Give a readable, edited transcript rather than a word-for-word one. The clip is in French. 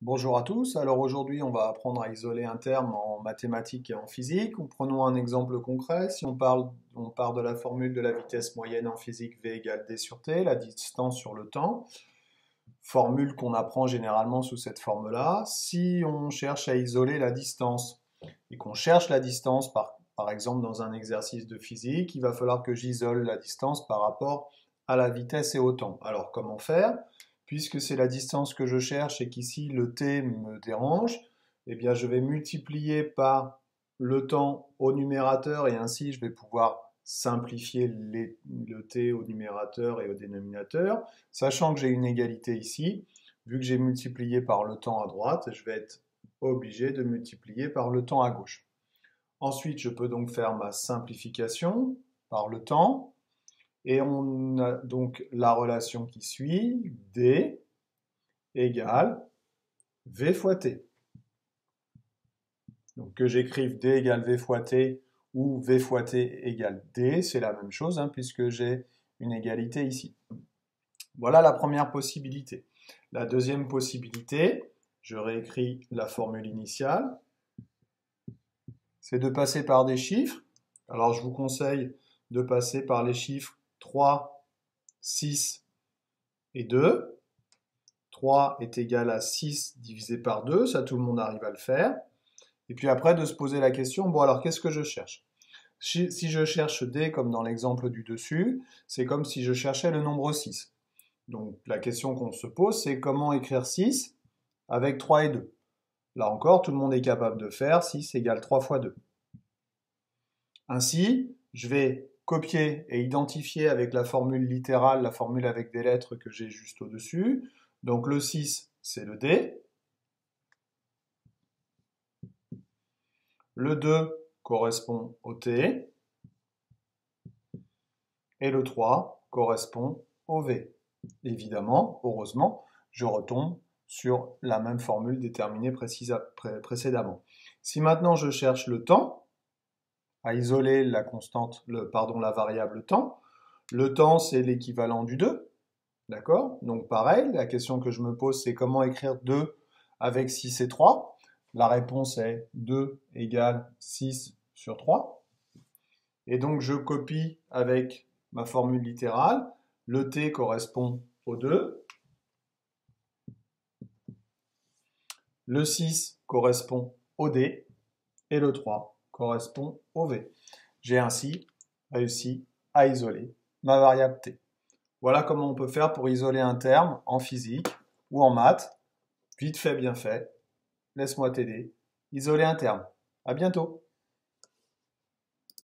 Bonjour à tous. Alors aujourd'hui, on va apprendre à isoler un terme en mathématiques et en physique. Prenons un exemple concret. Si on part de la formule de la vitesse moyenne en physique V égale d sur t, la distance sur le temps, formule qu'on apprend généralement sous cette forme-là. Si on cherche à isoler la distance et qu'on cherche la distance par exemple dans un exercice de physique, il va falloir que j'isole la distance par rapport à la vitesse et au temps. Alors comment faire? Puisque c'est la distance que je cherche et qu'ici le t me dérange, eh bien je vais multiplier par le temps au numérateur et ainsi je vais pouvoir simplifier le t au numérateur et au dénominateur, sachant que j'ai une égalité ici. Vu que j'ai multiplié par le temps à droite, je vais être obligé de multiplier par le temps à gauche. Ensuite, je peux donc faire ma simplification par le temps. Et on a donc la relation qui suit, D égale V fois T. Donc que j'écrive D égale V fois T ou V fois T égale D, c'est la même chose puisque j'ai une égalité ici. Voilà la première possibilité. La deuxième possibilité, je réécris la formule initiale, c'est de passer par des chiffres. Alors je vous conseille de passer par les chiffres 3, 6 et 2. 3 est égal à 6 divisé par 2, ça tout le monde arrive à le faire. Et puis après de se poser la question, bon alors qu'est-ce que je cherche? Si je cherche D comme dans l'exemple du dessus, c'est comme si je cherchais le nombre 6. Donc la question qu'on se pose, c'est comment écrire 6 avec 3 et 2. Là encore, tout le monde est capable de faire 6 égale 3 fois 2. Ainsi, je vais copier et identifier avec la formule littérale, la formule avec des lettres que j'ai juste au-dessus. Donc le 6, c'est le D. Le 2 correspond au T. Et le 3 correspond au V. Évidemment, heureusement, je retombe sur la même formule déterminée précédemment. Si maintenant je cherche le temps, à isoler la variable temps, le temps c'est l'équivalent du 2, d'accord? Donc pareil, la question que je me pose c'est comment écrire 2 avec 6 et 3. La réponse est 2 égale 6 sur 3. Et donc je copie avec ma formule littérale, le t correspond au 2, le 6 correspond au d, et le 3 correspond au v. J'ai ainsi réussi à isoler ma variable t. Voilà comment on peut faire pour isoler un terme en physique ou en maths. Vite fait, bien fait. Laisse-moi t'aider. Isoler un terme. À bientôt.